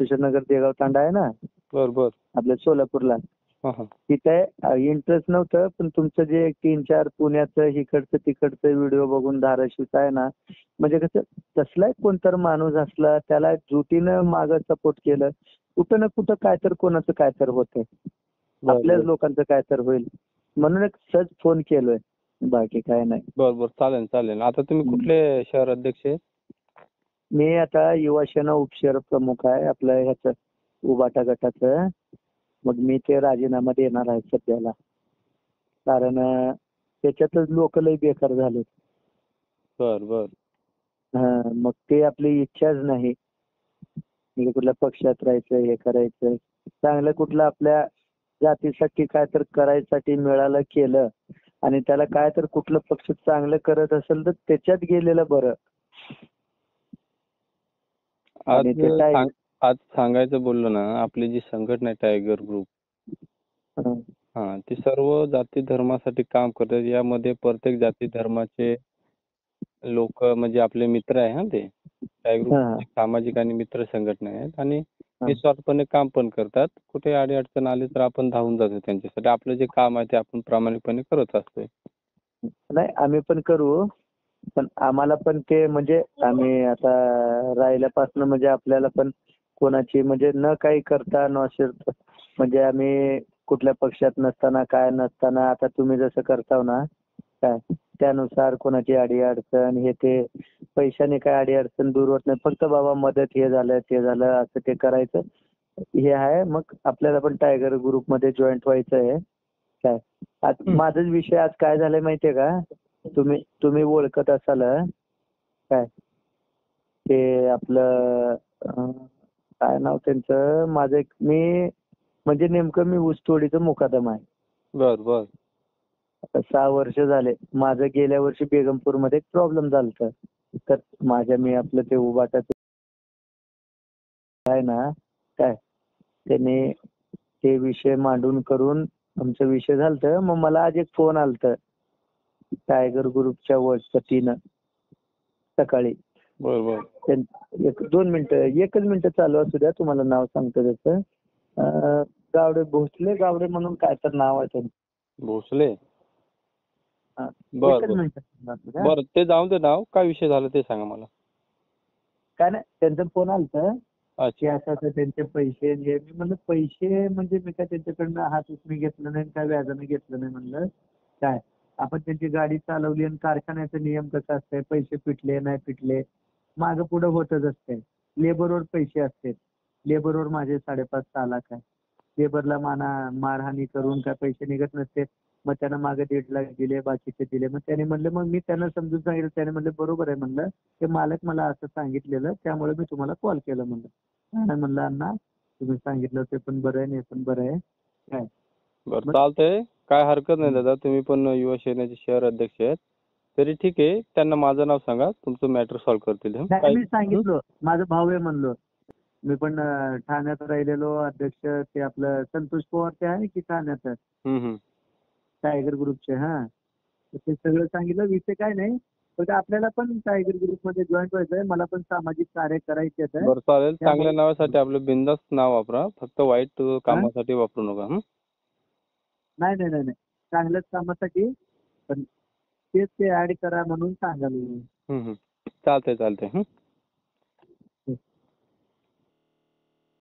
बसवेश्वर नगर देगाव तांडा आहे ना बर बर. आपल्या सोलापूरला, हा हा. तिथे इंटरेस्ट नव्हतं, पण तुमचं जे 3-4 पुण्याचं इकडचं तिकडचं व्हिडिओ बघून धाराशिवचं आहे ना, म्हणजे कसं तसला एक कोणतर माणूस असला त्याला जुटीनं मागं सपोर्ट केलं, कुठं ना कुठं काय तर कोणाचं काय तर होतंय, बर आपल्याच बर लोकांचं काय तर होईल म्हणून एक सहज फोन केलोय, बाकी काय नाही. बर बर. चालेल चालेल. आता तुम्ही कुठले शहर अध्यक्ष आहे? मी आता युवा सेना उपशहर प्रमुख आहे आपलं ह्याचं उबाटा गटाचं. मग मी ते राजीनामा देणार आहे सध्याला, कारण त्याच्यातच लोक लय बेकार झाले. बर बर. मग ते आपली इच्छाच नाही म्हणजे कुठल्या पक्षात राहायचं, हे करायचं. चांगलं कुठलं आपल्या जातीसाठी काय तर करायसाठी मिळालं केलं, आणि त्याला काय तर कुठलं पक्ष चांगलं करत असेल तर त्याच्यात गेलेलं बरं. आज आणि ते काय आज सांगायचं बोललो ना, आपली जी संघटना आहे टायगर ग्रुप, हं, हा, ती सर्व जाती धर्मासाठी काम करतात. यामध्ये प्रत्येक जाती धर्माचे लोक म्हणजे आपले मित्र आहे. हा, ते टायगर ग्रुप हं, सामाजिक आणि मित्र संघटना आहेत आणि हं. निस्वार्थपणे काम पण करतात. कुठे अडचण आली तर आपण धावून जातो त्यांच्यासाठी. आपलं जे काम आहे ते आपण प्रामाणिकपणे करत असतोय. नाही आम्ही पण करू, पण आम्हाला पण ते म्हणजे आम्ही आता राहिल्यापासून म्हणजे आपल्याला पण कोणाची म्हणजे न काही करता म्हणजे आम्ही कुठल्या पक्षात नसताना काय नसताना आता तुम्ही जसं करताव ना काय त्यानुसार कोणाची अडीअडचण हे ते पैशाने काय अडीअडचण दूर होत नाही, फक्त बाबा मदत हे झालं ते झालं असं ते करायचं हे आहे. मग आपल्याला पण टायगर ग्रुपमध्ये जॉईंट व्हायचं आहे काय. आज माझाच विषय आज काय झालाय माहितीये का, तुम्ही ओळखत असाल काय, ते आपलं काय नाव त्यांचं, माझं एक मी म्हणजे नेमकं मी ऊसतोडीचं मुकादम आहे. बर बर. आता 6 वर्ष झाले. माझं गेल्या वर्षी बेगमपूरमध्ये एक प्रॉब्लेम झालता, तर मी आपलं ते उबाटाचं आहे ना काय, त्यांनी ते विषय मांडून करून आमचा विषय झालता. मग मला आज एक फोन आलता टायगर ग्रुपच्या वतीनं सकाळी. बर बर. 2 मिनिटं, एकच मिनिटं चालू असू द्या, तुम्हाला नाव सांगतो त्याचं. गावडे, भोसले गावडे म्हणून काय तर नाव आहे त्यांचं. भोसले. हा, बर एकच बर. मिनिटं असू द्या. बर, ते जाऊन दे. नाव काय विषय झाला ते सांगा मला. काय नाही, त्यांचा फोन आलता की अच्छा. असं असं त्यांचे पैसे जे, मी म्हणलं पैसे म्हणजे मी काय त्यांच्याकडनं हात उचलून घेतलं नाही, काय व्याजानं घेतलं नाही. म्हणलं काय आपण त्यांची गाडी चालवली आणि कारखान्याचा नियम कसा असतंय, पैसे पिटले नाही पिटले मागं पुढं होतच असते. लेबरवर पैसे असते, लेबरवर माझे 5.5-6 लाख आहे. लेबरला मारहाणी करून काय पैसे निघत नसते. मग त्यांना मागे 1.5 लाख दिले, बाकीचे दिले. मग त्याने म्हणलं, मग मी त्यांना समजून सांगितलं. त्याने म्हणलं बरोबर आहे, म्हणलं ते मालक मला असं सांगितलेलं त्यामुळे मी तुम्हाला कॉल केला. म्हणलं नाही, म्हणलं अण्णा तुम्ही सांगितलं ते पण बरं आहे, हे पण बरं आहे काय. बरं, चालतंय. काय हरकत नाही दादा. तुम्ही पण युवा सेनेचे शहर अध्यक्ष आहेत. तरी ठीक आहे. त्यांना माझं नाव सांगा. तुमचं मॅटर सॉल्व्ह करतील. नाही, मी सांगितलं माझा भाऊ आहे म्हणलो. मी पण ठाण्यात राहिलेलो अध्यक्ष, ते आपलं संतोष पवार ते आहे की ठाण्याचं टायगर ग्रुपचे. हा, ते सगळं सांगितलं. विषय काय नाही, फक्त आपल्याला पण टायगर ग्रुपमध्ये जॉईन व्हायचं आहे. मला पण सामाजिक कार्य करायचे आहे. बरं, चालेल. चांगल्या नावासाठी आपलं बिनधास्त नाव वापरा. फक्त वाईट कामासाठी वापरू नका. नाही नाही नाही नाही, चांगल्याच कामासाठी, पण तेच ते ऍड करा म्हणून सांगालो. चालतंय चालतंय.